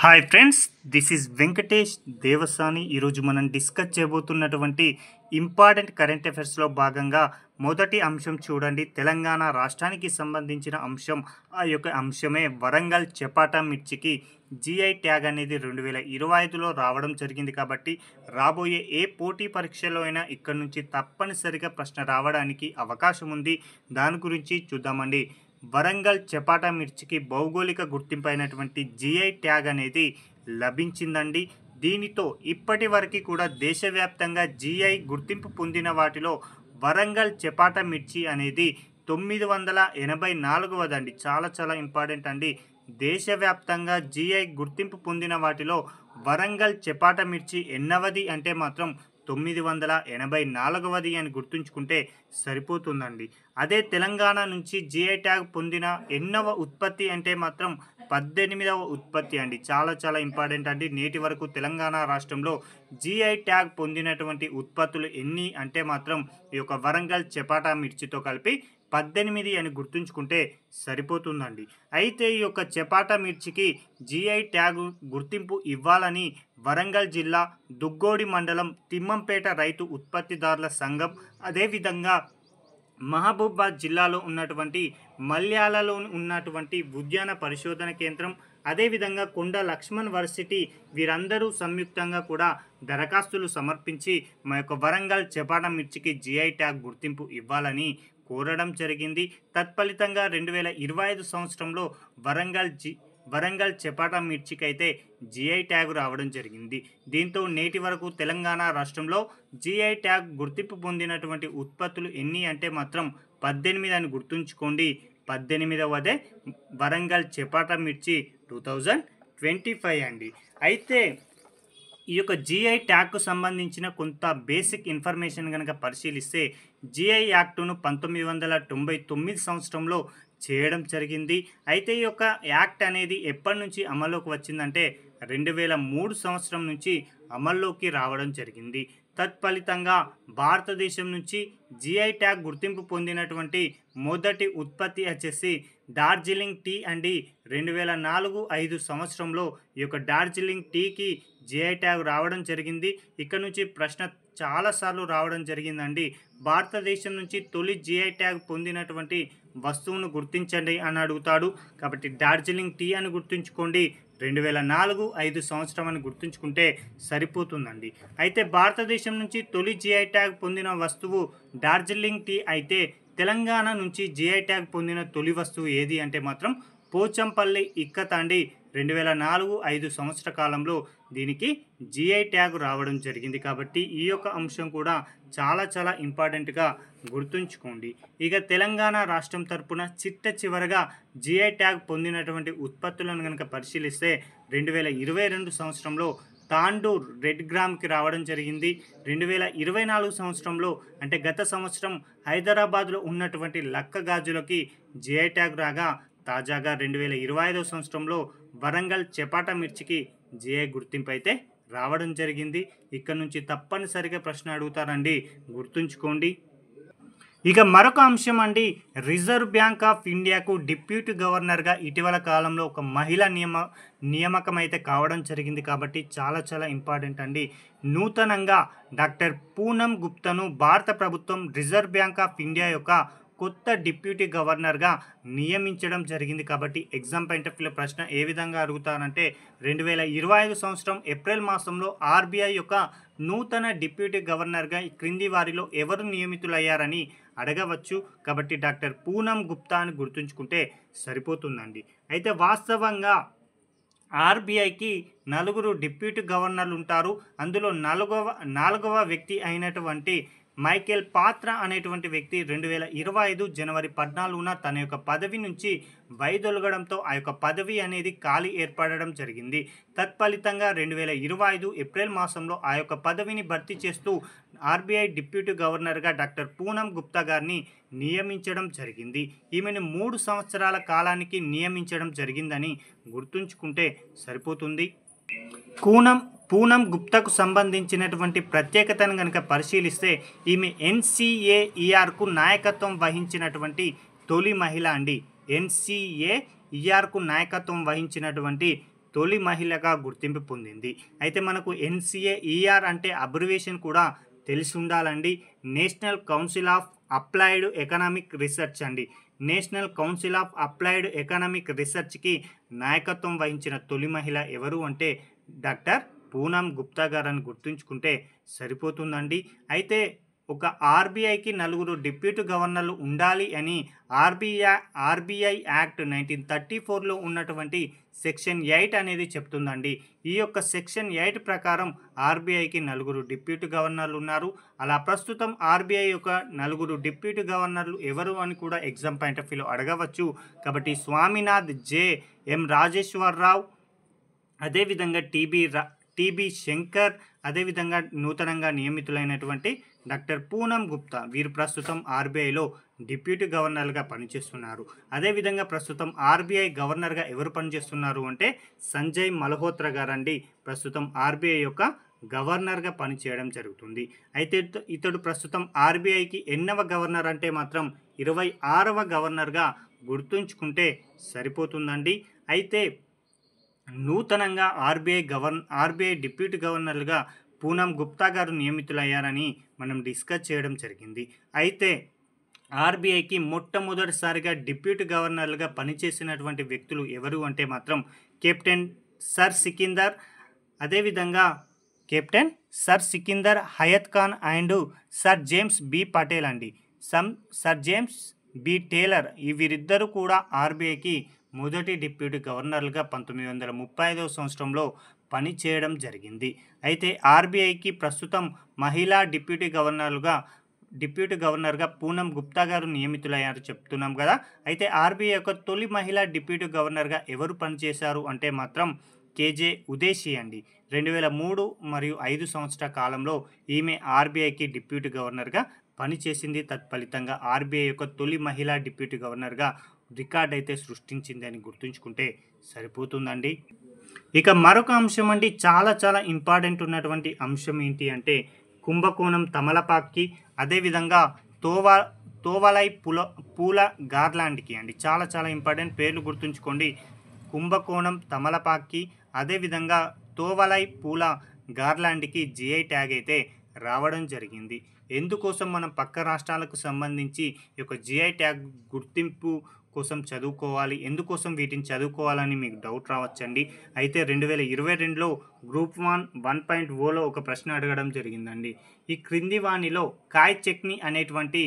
Hi friends, this is Venkatesh Devasani. ఈరోజు మనం discuss చేయబోతున్నటువంటి important current అఫైర్స్లో భాగంగా మొదటి అంశం చూడండి. తెలంగాణ రాష్ట్రానికి సంబంధించిన అంశం. ఆ యొక్క అంశమే వరంగల్ చపాటా మిర్చికి జిఐ ట్యాగ్ అనేది 2025లో రావడం జరిగింది. కాబట్టి రాబోయే ఏ పోటీ పరీక్షలో అయినా ఇక్కడ నుంచి తప్పనిసరిగా ప్రశ్న రావడానికి అవకాశం ఉంది. దాని గురించి చూద్దామండి. వరంగల్ చపాటా మిర్చికి భౌగోళిక గుర్తింపు అయినటువంటి జిఐ ట్యాగ్ అనేది లభించిందండి. దీనితో ఇప్పటి వరకు కూడా దేశవ్యాప్తంగా జిఐ గుర్తింపు పొందిన వాటిలో వరంగల్ చపాటా మిర్చి అనేది 984వదండి. చాలా ఇంపార్టెంట్ అండి. దేశవ్యాప్తంగా జిఐ గుర్తింపు పొందిన వాటిలో వరంగల్ చపాటా మిర్చి ఎన్నవది అంటే మాత్రం 984వది అని గుర్తుంచుకుంటే సరిపోతుందండి. అదే తెలంగాణ నుంచి జిఐ ట్యాగ్ పొందిన ఎన్నవ ఉత్పత్తి అంటే మాత్రం 18వ ఉత్పత్తి అండి. చాలా ఇంపార్టెంట్ అండి. నేటి వరకు తెలంగాణ రాష్ట్రంలో జిఐ ట్యాగ్ పొందినటువంటి ఉత్పత్తులు ఎన్ని అంటే మాత్రం ఈ యొక్క వరంగల్ చపాటా మిర్చితో కలిపి 18 అని గుర్తుంచుకుంటే సరిపోతుందండి. అయితే ఈ యొక్క చపాటా మిర్చికి జిఐ ట్యాగ్ గుర్తింపు ఇవ్వాలని వరంగల్ జిల్లా దుగ్గోడి మండలం తిమ్మంపేట రైతు ఉత్పత్తిదారుల సంఘం, అదేవిధంగా మహబూబాబాద్ జిల్లాలో ఉన్నటువంటి మల్యాలలో ఉన్నటువంటి ఉద్యాన పరిశోధన కేంద్రం, అదేవిధంగా కొండ లక్ష్మణ్ వర్సిటీ వీరందరూ సంయుక్తంగా కూడా దరఖాస్తులు సమర్పించి మా యొక్క వరంగల్ చపాటా మిర్చికి జిఐ ట్యాగ్ గుర్తింపు ఇవ్వాలని కోరడం జరిగింది. తత్ఫలితంగా 2025 సంవత్సరంలో వరంగల్ చపాటా మిర్చికి అయితే జిఐ ట్యాగ్ రావడం జరిగింది. దీంతో నేటి వరకు తెలంగాణ రాష్ట్రంలో జిఐ ట్యాగ్ గుర్తింపు పొందినటువంటి ఉత్పత్తులు ఎన్ని అంటే మాత్రం 18 అని గుర్తుంచుకోండి. 18వదే వరంగల్ చపాటా మిర్చి 2025 అండి. అయితే ఈ యొక్క జిఐ ట్యాగ్కు సంబంధించిన కొంత బేసిక్ ఇన్ఫర్మేషన్ కనుక పరిశీలిస్తే జిఐ యాక్టును 1999 సంవత్సరంలో చేయడం జరిగింది. అయితే ఈ యొక్క యాక్ట్ అనేది ఎప్పటి నుంచి అమల్లోకి వచ్చిందంటే 2003 సంవత్సరం నుంచి అమల్లోకి రావడం జరిగింది. తత్ఫలితంగా భారతదేశం నుంచి జిఐ ట్యాగ్ గుర్తింపు పొందినటువంటి మొదటి ఉత్పత్తి వచ్చేసి డార్జిలింగ్ టీ అండి. 2004-05 సంవత్సరంలో ఈ యొక్క డార్జిలింగ్ టీకి జిఐ ట్యాగ్ రావడం జరిగింది. ఇక్కడ నుంచి ప్రశ్న చాలాసార్లు రావడం జరిగిందండి. భారతదేశం నుంచి తొలి జిఐ ట్యాగ్ పొందినటువంటి వస్తువును గుర్తించండి అని అడుగుతాడు. కాబట్టి డార్జిలింగ్ టీ అని గుర్తుంచుకోండి. 2004-05 సంవత్సరం అని గుర్తుంచుకుంటే సరిపోతుందండి. అయితే భారతదేశం నుంచి తొలి జిఐ ట్యాగ్ పొందిన వస్తువు డార్జిలింగ్ టీ అయితే తెలంగాణ నుంచి జిఐ ట్యాగ్ పొందిన తొలి వస్తువు ఏది అంటే మాత్రం పోచంపల్లి ఇక్కత్ అండి. 2004-05 సంవత్సర కాలంలో దీనికి జిఐ ట్యాగ్ రావడం జరిగింది. కాబట్టి ఈ యొక్క అంశం కూడా చాలా ఇంపార్టెంట్గా గుర్తుంచుకోండి. ఇక తెలంగాణ రాష్ట్రం తరపున చివరగా జిఐ ట్యాగ్ పొందినటువంటి ఉత్పత్తులను కనుక పరిశీలిస్తే 2022 సంవత్సరంలో తాండూర్ రెడ్ గ్రామ్కి రావడం జరిగింది. 2024 సంవత్సరంలో అంటే గత సంవత్సరం హైదరాబాద్లో ఉన్నటువంటి లక్క గాజులకి జిఐ ట్యాగ్ రాగా తాజాగా 2025 సంవత్సరంలో వరంగల్ చపాటా మిర్చికి జిఐ గుర్తింపు అయితే రావడం జరిగింది. ఇక్కడ నుంచి తప్పనిసరిగా ప్రశ్న అడుగుతారండి, గుర్తుంచుకోండి. ఇక మరొక అంశం అండి, రిజర్వ్ బ్యాంక్ ఆఫ్ ఇండియాకు డిప్యూటీ గవర్నర్గా ఇటీవల కాలంలో ఒక మహిళ నియామకం అయితే కావడం జరిగింది. కాబట్టి చాలా ఇంపార్టెంట్ అండి. నూతనంగా డాక్టర్ పూనం గుప్తాను భారత ప్రభుత్వం రిజర్వ్ బ్యాంక్ ఆఫ్ ఇండియా యొక్క కొత్త డిప్యూటీ గవర్నర్గా నియమించడం జరిగింది. కాబట్టి ఎగ్జామ్ పాయింట్ ఆఫ్ వ్యూలో ప్రశ్న ఏ విధంగా అడుగుతారంటే 2025 సంవత్సరం ఏప్రిల్ మాసంలో ఆర్బీఐ యొక్క నూతన డిప్యూటీ గవర్నర్గా క్రింది వారిలో ఎవరు నియమితులయ్యారని అడగవచ్చు. కాబట్టి డాక్టర్ పూనం గుప్తా అని గుర్తుంచుకుంటే సరిపోతుందండి. అయితే వాస్తవంగా ఆర్బీఐకి 4 డిప్యూటీ గవర్నర్లు ఉంటారు. అందులో నాలుగవ వ్యక్తి అయినటువంటి మైకేల్ పాత్ర అనేటువంటి వ్యక్తి 2025 జనవరి 14న తన యొక్క పదవి నుంచి వైదొలగడంతో ఆ యొక్క పదవి అనేది ఖాళీ ఏర్పడడం జరిగింది. తత్ఫలితంగా 2025 ఏప్రిల్ మాసంలో ఆ యొక్క పదవిని భర్తీ చేస్తూ ఆర్బీఐ డిప్యూటీ గవర్నర్గా డాక్టర్ పూనం గుప్తా గారిని నియమించడం జరిగింది. ఈమెను 3 సంవత్సరాల కాలానికి నియమించడం జరిగిందని గుర్తుంచుకుంటే సరిపోతుంది. పూనం గుప్తాకు సంబంధించినటువంటి ప్రత్యేకతను కనుక పరిశీలిస్తే ఈమె ఎన్సీఏఈఆర్కు నాయకత్వం వహించినటువంటి తొలి మహిళ అండి. ఎన్సీఏ ఈఆర్కు నాయకత్వం వహించినటువంటి తొలి మహిళగా గుర్తింపు పొందింది. అయితే మనకు ఎన్సిఏ ఈఆర్ అంటే అబ్రివేషన్ కూడా తెలిసి ఉండాలండి. National Council of Applied Economic Research అండి. National Council of Applied Economic రీసెర్చ్కి నాయకత్వం వహించిన తొలి మహిళ ఎవరు అంటే డాక్టర్ పూనం గుప్తా గారని గుర్తుంచుకుంటే సరిపోతుందండి. అయితే ఒక ఆర్బీఐకి 4 డిప్యూటీ గవర్నర్లు ఉండాలి అని ఆర్బీఐ యాక్ట్ 1934లో ఉన్నటువంటి సెక్షన్ 8 అనేది చెప్తుందండి. ఈ యొక్క సెక్షన్ 8 ప్రకారం ఆర్బీఐకి 4 డిప్యూటీ గవర్నర్లు ఉన్నారు. అలా ప్రస్తుతం ఆర్బీఐ యొక్క 4 డిప్యూటీ గవర్నర్లు ఎవరు అని కూడా ఎగ్జామ్ పాయింట్ ఆఫ్ వ్యూలో అడగవచ్చు. కాబట్టి స్వామినాథ్ ఎం రాజేశ్వరరావు, అదేవిధంగా టీబీ శంకర్, అదేవిధంగా నూతనంగా నియమితులైనటువంటి డాక్టర్ పూనం గుప్తా, వీరు ప్రస్తుతం ఆర్బీఐలో డిప్యూటీ గవర్నర్గా పనిచేస్తున్నారు. అదేవిధంగా ప్రస్తుతం ఆర్బీఐ గవర్నర్గా ఎవరు పనిచేస్తున్నారు అంటే సంజయ్ మల్హోత్రా గారండి ప్రస్తుతం ఆర్బీఐ యొక్క గవర్నర్గా పనిచేయడం జరుగుతుంది. అయితే ఇతడు ప్రస్తుతం ఆర్బీఐకి ఎన్నవ గవర్నర్ అంటే మాత్రం 26వ గవర్నర్గా గుర్తుంచుకుంటే సరిపోతుందండి. అయితే నూతనంగా ఆర్బీఐ డిప్యూటీ గవర్నర్లుగా పూనం గుప్తా గారు నియమితులయ్యారని మనం డిస్కస్ చేయడం జరిగింది. అయితే ఆర్బీఐకి మొట్టమొదటిసారిగా డిప్యూటీ గవర్నర్లుగా పనిచేసినటువంటి వ్యక్తులు ఎవరు అంటే మాత్రం కెప్టెన్ సర్ సికిందర్, అదేవిధంగా captain sir Sikandar Hayat Khan and sir James B Patel అండి. సర్ జేమ్స్ బి టేలర్ వీరిద్దరూ కూడా ఆర్బీఐకి మొదటి డిప్యూటీ గవర్నర్లుగా 1935వ సంవత్సరంలో పనిచేయడం జరిగింది. అయితే ఆర్బీఐకి ప్రస్తుతం మహిళా డిప్యూటీ గవర్నర్గా పూనం గుప్తా గారు నియమితులయ్యారు చెప్తున్నాం కదా. అయితే ఆర్బీఐ యొక్క తొలి మహిళా డిప్యూటీ గవర్నర్గా ఎవరు పనిచేశారు అంటే మాత్రం కేజే ఉదేశీ అండి. 2003 మరియు 5 సంవత్సరాల కాలంలో ఈమె ఆర్బీఐకి డిప్యూటీ గవర్నర్గా పనిచేసింది. తత్ఫలితంగా ఆర్బీఐ యొక్క తొలి మహిళా డిప్యూటీ గవర్నర్గా రికార్డ్ అయితే సృష్టించింది అని గుర్తుంచుకుంటే సరిపోతుందండి. ఇక మరొక అంశం అండి, చాలా చాలా ఇంపార్టెంట్ ఉన్నటువంటి అంశం ఏంటి అంటే కుంభకోణం తమలపాక్కి, అదేవిధంగా తోవలై పూల గార్లాండ్కి అండి. చాలా చాలా ఇంపార్టెంట్ పేర్లు గుర్తుంచుకోండి. కుంభకోణం తమలపాక్కి, అదేవిధంగా తోవలై పూల గార్లాండ్కి జిఐ ట్యాగ్ అయితే రావడం జరిగింది. ఎందుకోసం మనం పక్క రాష్ట్రాలకు సంబంధించి ఈ యొక్క జిఐ ట్యాగ్ గుర్తింపు కోసం చదువుకోవాలి, ఎందుకోసం వీటిని చదువుకోవాలని మీకు డౌట్ రావచ్చండి. అయితే 2022లో గ్రూప్ 1.0లో ఒక ప్రశ్న అడగడం జరిగిందండి. ఈ క్రింది వాణిలో కాయ్ చట్నీ అనేటువంటి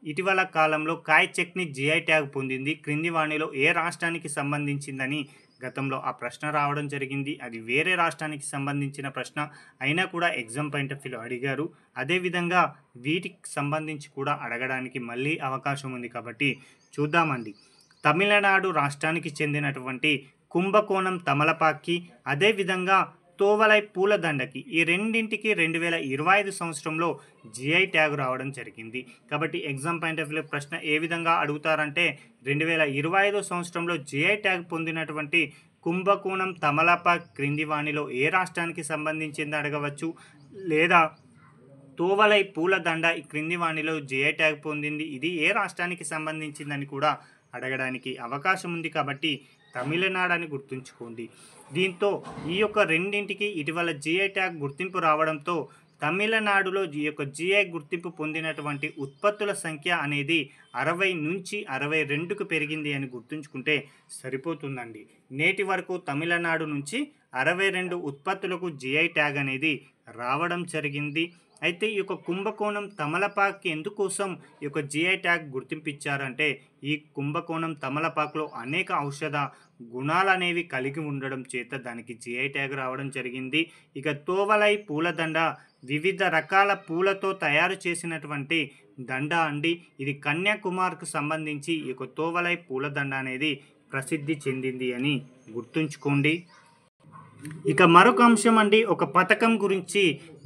ఇటీవల కాలంలో కాయ్ చట్నీ జిఐ ట్యాగ్ పొందింది. క్రింది వాణిలో ఏ రాష్ట్రానికి సంబంధించిందని గతంలో ఆ ప్రశ్న రావడం జరిగింది. అది వేరే రాష్ట్రానికి సంబంధించిన ప్రశ్న అయినా కూడా ఎగ్జామ్ పాయింట్ ఆఫ్ వ్యూలో అడిగారు. అదేవిధంగా వీటికి సంబంధించి కూడా అడగడానికి మళ్ళీ అవకాశం ఉంది కాబట్టి చూద్దామండి. తమిళనాడు రాష్ట్రానికి చెందినటువంటి కుంభకోణం తమలపాక్కి, అదేవిధంగా తోవలై పూలదండకి, ఈ రెండింటికి 2025 సంవత్సరంలో జిఐ ట్యాగ్ రావడం జరిగింది. కాబట్టి ఎగ్జామ్ పాయింట్ ఆఫ్ వ్యూలో ప్రశ్న ఏ విధంగా అడుగుతారంటే 2025 సంవత్సరంలో జిఐ ట్యాగ్ పొందినటువంటి కుంభకోణం తమలపాక్ క్రింది వాణిలో ఏ రాష్ట్రానికి సంబంధించింది అడగవచ్చు, లేదా తోవలై పూలదండ ఈ క్రింది వాణిలో జిఐ ట్యాగ్ పొందింది, ఇది ఏ రాష్ట్రానికి సంబంధించిందని కూడా అడగడానికి అవకాశం ఉంది. కాబట్టి తమిళనాడు అని గుర్తుంచుకోండి. దీంతో ఈ యొక్క రెండింటికి ఇటీవల జిఐ ట్యాగ్ గుర్తింపు రావడంతో తమిళనాడులో ఈ యొక్క జిఐ గుర్తింపు పొందినటువంటి ఉత్పత్తుల సంఖ్య అనేది 60 నుంచి 62కు పెరిగింది అని గుర్తుంచుకుంటే సరిపోతుందండి. నేటి వరకు తమిళనాడు నుంచి 62 ఉత్పత్తులకు జిఐ ట్యాగ్ అనేది రావడం జరిగింది. అయితే ఈ యొక్క కుంభకోణం తమలపాక్కి ఎందుకోసం ఈ యొక్క జిఐ ట్యాగ్ గుర్తింపిచ్చారంటే ఈ కుంభకోణం తమలపాకులో అనేక ఔషధ గుణాలు అనేవి కలిగి ఉండడం చేత దానికి జిఐ ట్యాగ్ రావడం జరిగింది. ఇక తోవలై పూలదండ వివిధ రకాల పూలతో తయారు చేసినటువంటి దండ అండి. ఇది కన్యాకుమారికి సంబంధించి ఈ యొక్క తోవలై పూలదండ అనేది ప్రసిద్ధి చెందింది అని గుర్తుంచుకోండి. ఇక మరొక అంశం అండి, ఒక పథకం గురించి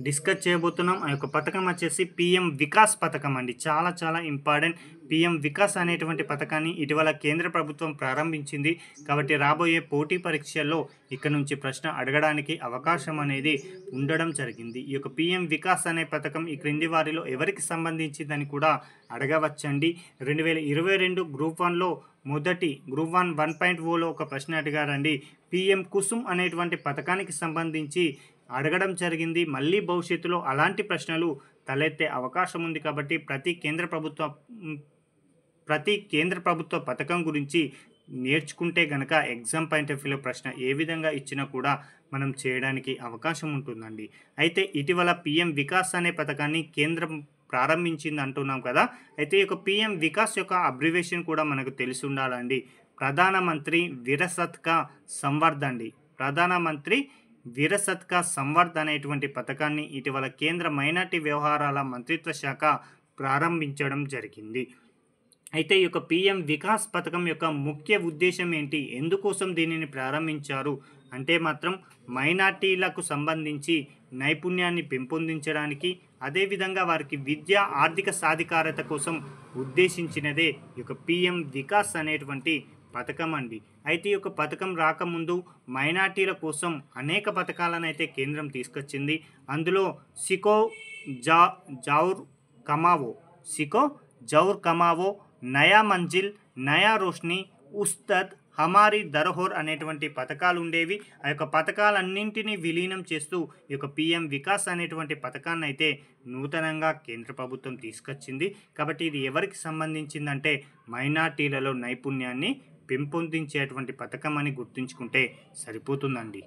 డిస్కస్ చేయబోతున్నాం. ఆ యొక్క పథకం వచ్చేసి పిఎం వికాస్ పథకం అండి. చాలా చాలా ఇంపార్టెంట్. పీఎం వికాస్ అనేటువంటి పథకాన్ని ఇటీవల కేంద్ర ప్రభుత్వం ప్రారంభించింది. కాబట్టి రాబోయే పోటీ పరీక్షల్లో ఇక్కడ నుంచి ప్రశ్న అడగడానికి అవకాశం అనేది ఉండడం జరిగింది. ఈ యొక్క పీఎం వికాస్ అనే పథకం ఈ క్రింది వారిలో ఎవరికి సంబంధించిందని కూడా అడగవచ్చండి. 2022 గ్రూప్ 1లో మొదటి గ్రూప్ 1 1.0లో ఒక ప్రశ్న అడిగారండి. పీఎం కుసుమ్ అనేటువంటి పథకానికి సంబంధించి అడగడం జరిగింది. మళ్ళీ భవిష్యత్తులో అలాంటి ప్రశ్నలు తలెత్తే అవకాశం ఉంది. కాబట్టి ప్రతి కేంద్ర ప్రభుత్వ పథకం గురించి నేర్చుకుంటే గనక ఎగ్జామ్ పాయింట్ ఆఫ్ వ్యూలో ప్రశ్న ఏ విధంగా ఇచ్చినా కూడా మనం చేయడానికి అవకాశం ఉంటుందండి. అయితే ఇటీవల పీఎం వికాస్ అనే పథకాన్ని కేంద్రం ప్రారంభించింది అంటున్నాం కదా. అయితే ఈ యొక్క పీఎం వికాస్ యొక్క అబ్రివేషన్ కూడా మనకు తెలిసి ఉండాలండి. ప్రధానమంత్రి విరసత్ కా సంవర్ధ్ అండి. ప్రధానమంత్రి విరసత్ కా సంవర్ధ్ అనేటువంటి పథకాన్ని ఇటీవల కేంద్ర మైనార్టీ వ్యవహారాల మంత్రిత్వ శాఖ ప్రారంభించడం జరిగింది. అయితే ఈ యొక్క పీఎం వికాస్ పథకం యొక్క ముఖ్య ఉద్దేశం ఏంటి, ఎందుకోసం దీనిని ప్రారంభించారు అంటే మాత్రం మైనార్టీలకు సంబంధించి నైపుణ్యాన్ని పెంపొందించడానికి, అదేవిధంగా వారికి విద్య ఆర్థిక సాధికారత కోసం ఉద్దేశించినదే ఈ యొక్క పీఎం వికాస్ అనేటువంటి పథకం అండి. అయితే ఈ యొక్క పథకం రాకముందు మైనార్టీల కోసం అనేక పథకాలను అయితే కేంద్రం తీసుకొచ్చింది. అందులో సికో జౌర్ కమావో, నయా మంజిల్, నయా రోష్ని, ఉస్తద్, హమారీ ధరోహర్ అనేటువంటి పథకాలు ఉండేవి. ఆ యొక్క పథకాలన్నింటినీ విలీనం చేస్తూ ఈ యొక్క పీఎం వికాస్ అనేటువంటి పథకాన్ని అయితే నూతనంగా కేంద్ర ప్రభుత్వం తీసుకొచ్చింది. కాబట్టి ఇది ఎవరికి సంబంధించిందంటే మైనార్టీలలో నైపుణ్యాన్ని పెంపొందించేటువంటి పథకం అని గుర్తుంచుకుంటే సరిపోతుందండి.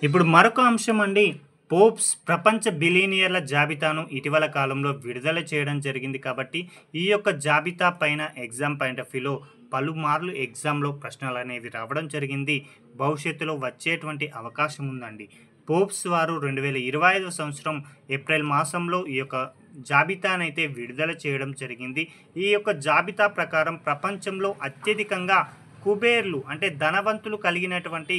ఇప్పుడు మరొక అంశం అండి, పోప్స్ ప్రపంచ బిలియనియర్ల జాబితాను ఇటీవల కాలంలో విడుదల చేయడం జరిగింది. కాబట్టి ఈ యొక్క జాబితా పైన ఎగ్జామ్ పాయింట్ ఆఫ్ వ్యూలో పలుమార్లు ఎగ్జామ్లో ప్రశ్నలు అనేవి రావడం జరిగింది. భవిష్యత్తులో వచ్చేటువంటి అవకాశం ఉందండి. పోప్స్ వారు 2025 సంవత్సరం ఏప్రిల్ మాసంలో ఈ యొక్క జాబితానైతే విడుదల చేయడం జరిగింది. ఈ యొక్క జాబితా ప్రకారం ప్రపంచంలో అత్యధికంగా కుబేర్లు అంటే ధనవంతులు కలిగినటువంటి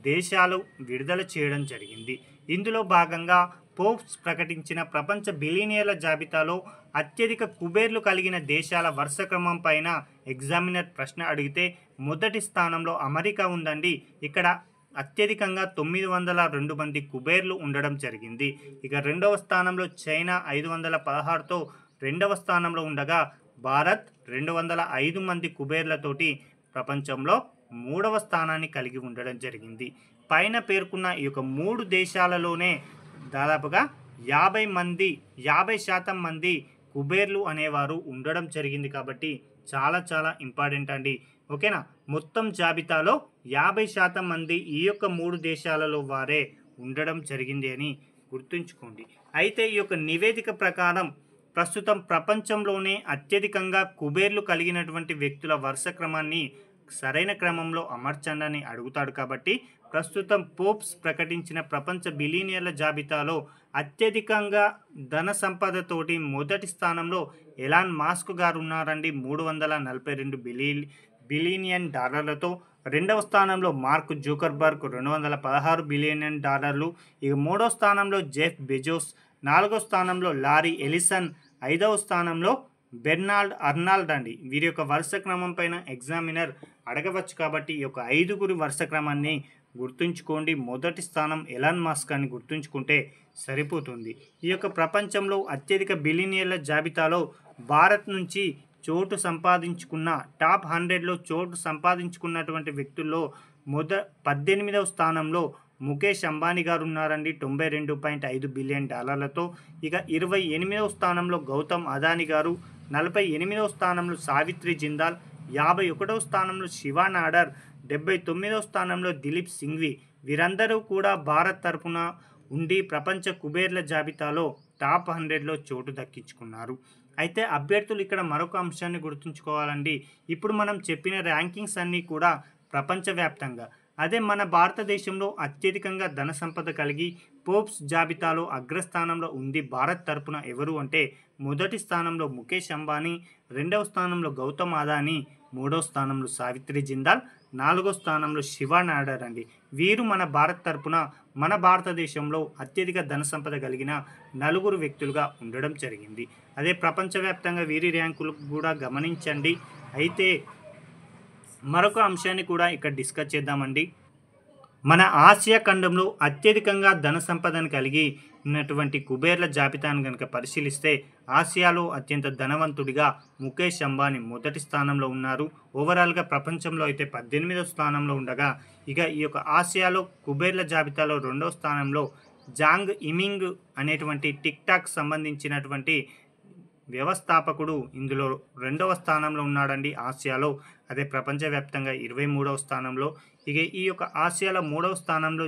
దేశాలు విడుదల చేయడం జరిగింది. ఇందులో భాగంగా పోప్స్ ప్రకటించిన ప్రపంచ బిలియనియర్ల జాబితాలో అత్యధిక కుబేర్లు కలిగిన దేశాల వరుస క్రమం పైన ఎగ్జామినర్ ప్రశ్న అడిగితే మొదటి స్థానంలో అమెరికా ఉందండి. ఇక్కడ అత్యధికంగా 902 మంది కుబేర్లు ఉండడం జరిగింది. ఇక రెండవ స్థానంలో చైనా 516తో రెండవ స్థానంలో ఉండగా భారత్ 205 మంది కుబేర్లతోటి ప్రపంచంలో మూడవ స్థానాన్ని కలిగి ఉండడం జరిగింది. పైన పేర్కొన్న ఈ యొక్క 3 దేశాలలోనే దాదాపుగా 50% మంది కుబేర్లు అనేవారు ఉండడం జరిగింది. కాబట్టి చాలా ఇంపార్టెంట్ అండి. ఓకేనా, మొత్తం జాబితాలో 50% మంది ఈ యొక్క 3 దేశాలలో వారే ఉండడం జరిగింది అని గుర్తుంచుకోండి. అయితే ఈ యొక్క నివేదిక ప్రకారం ప్రస్తుతం ప్రపంచంలోనే అత్యధికంగా కుబేర్లు కలిగినటువంటి వ్యక్తుల వరుస క్రమాన్ని సరైన క్రమంలో అమర్చండి అడుగుతాడు. కాబట్టి ప్రస్తుతం పోప్స్ ప్రకటించిన ప్రపంచ బిలియనియర్ల జాబితాలో అత్యధికంగా ధన సంపదతోటి మొదటి స్థానంలో ఎలాన్ మాస్క్ గారు ఉన్నారండి, 342 బిలియన్ డాలర్లతో. రెండవ స్థానంలో మార్క్ జూకర్బర్గ్ 216 బిలియన్ డాలర్లు. ఇక మూడవ స్థానంలో జెఫ్ బెజోస్, నాలుగో స్థానంలో లారీ ఎలిసన్, ఐదవ స్థానంలో బెర్నాల్డ్ అర్నాల్డ్ అండి. వీరి యొక్క వరుస క్రమం పైన ఎగ్జామినర్ అడగవచ్చు. కాబట్టి ఈ యొక్క 5 వరుస క్రమాన్ని గుర్తుంచుకోండి. మొదటి స్థానం ఎలాన్ మస్క్ అని గుర్తుంచుకుంటే సరిపోతుంది. ఈ యొక్క ప్రపంచంలో అత్యధిక బిలియనియర్ల జాబితాలో భారత్ నుంచి చోటు సంపాదించుకున్న టాప్ 100లో చోటు సంపాదించుకున్నటువంటి వ్యక్తుల్లో 18వ స్థానంలో ముఖేష్ అంబానీ గారు ఉన్నారండి, 92.5 బిలియన్ డాలర్లతో. ఇక 28వ స్థానంలో గౌతమ్ అదానీ గారు, 48వ స్థానంలో సావిత్రి జిందాల్, 51వ స్థానంలో శివా నాడర్, 79వ స్థానంలో దిలీప్ సింఘ్వి. వీరందరూ కూడా భారత్ తరపున ఉండి ప్రపంచ కుబేర్ల జాబితాలో టాప్ 100లో చోటు దక్కించుకున్నారు. అయితే అభ్యర్థులు ఇక్కడ మరొక అంశాన్ని గుర్తుంచుకోవాలండి. ఇప్పుడు మనం చెప్పిన ర్యాంకింగ్స్ అన్నీ కూడా ప్రపంచవ్యాప్తంగా, అదే మన భారతదేశంలో అత్యధికంగా ధన సంపద కలిగి పోప్స్ జాబితాలో అగ్రస్థానంలో ఉంది భారత్ తరపున ఎవరు అంటే మొదటి స్థానంలో ముఖేష్ అంబానీ, రెండవ స్థానంలో గౌతమ్ అదానీ, మూడవ స్థానంలో సావిత్రి జిందాల్, 4వ స్థానంలో శివ నాడార్ అండి. వీరు మన భారత్ తరపున మన భారతదేశంలో అత్యధిక ధన సంపద కలిగిన నలుగురు వ్యక్తులుగా ఉండడం జరిగింది. అదే ప్రపంచవ్యాప్తంగా వీరి ర్యాంకులు కూడా గమనించండి. అయితే మరొక అంశాన్ని కూడా ఇక్కడ డిస్కస్ చేద్దామండి. మన ఆసియా ఖండంలో అత్యధికంగా ధన సంపదను కలిగి ఉన్నటువంటి కుబేర్ల జాబితాను కనుక పరిశీలిస్తే ఆసియాలో అత్యంత ధనవంతుడిగా ముఖేష్ అంబానీ మొదటి స్థానంలో ఉన్నారు. ఓవరాల్గా ప్రపంచంలో అయితే 18వ స్థానంలో ఉండగా, ఇక ఈ యొక్క ఆసియాలో కుబేర్ల జాబితాలో 2వ స్థానంలో జాంగ్ ఇమింగ్ అనేటువంటి టిక్ టాక్ సంబంధించినటువంటి వ్యవస్థాపకుడు ఇందులో 2వ స్థానంలో ఉన్నాడండి ఆసియాలో. అదే ప్రపంచవ్యాప్తంగా 23వ స్థానంలో. ఇక ఈ యొక్క ఆసియాలో 3వ స్థానంలో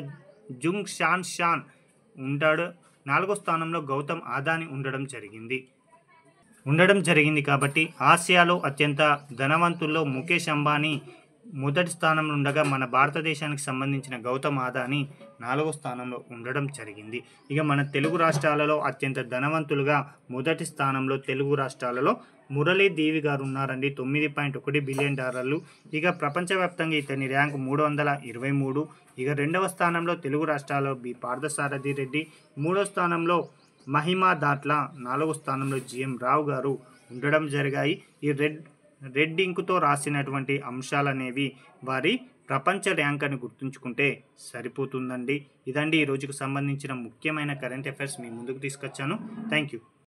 జుంగ్ షాన్ ఉంటాడు. 4వ స్థానంలో గౌతమ్ అదానీ ఉండడం జరిగింది కాబట్టి ఆసియాలో అత్యంత ధనవంతుల్లో ముఖేష్ అంబానీ మొదటి స్థానంలో ఉండగా, మన భారతదేశానికి సంబంధించిన గౌతమ్ అదానీ 4వ స్థానంలో ఉండడం జరిగింది. ఇక మన తెలుగు రాష్ట్రాలలో అత్యంత ధనవంతులుగా మొదటి స్థానంలో తెలుగు రాష్ట్రాలలో మురళీదేవి గారు ఉన్నారండి, $9.1 బిలియన్. ఇక ప్రపంచవ్యాప్తంగా ఇతని ర్యాంకు 323. ఇక 2వ స్థానంలో తెలుగు రాష్ట్రాల్లో బి పార్థసారథి రెడ్డి, 3వ స్థానంలో మహిమా దాట్ల, 4వ స్థానంలో జిఎం రావు గారు ఉండడం జరిగాయి. ఈ రెడ్ ఇంకుతో రాసినటువంటి అంశాలనేవి వారి ప్రపంచ ర్యాంక్ అని గుర్తుంచుకుంటే సరిపోతుందండి. ఇదండి ఈ రోజుకు సంబంధించిన ముఖ్యమైన కరెంట్ అఫైర్స్ మీ ముందుకు తీసుకొచ్చాను. Thank you.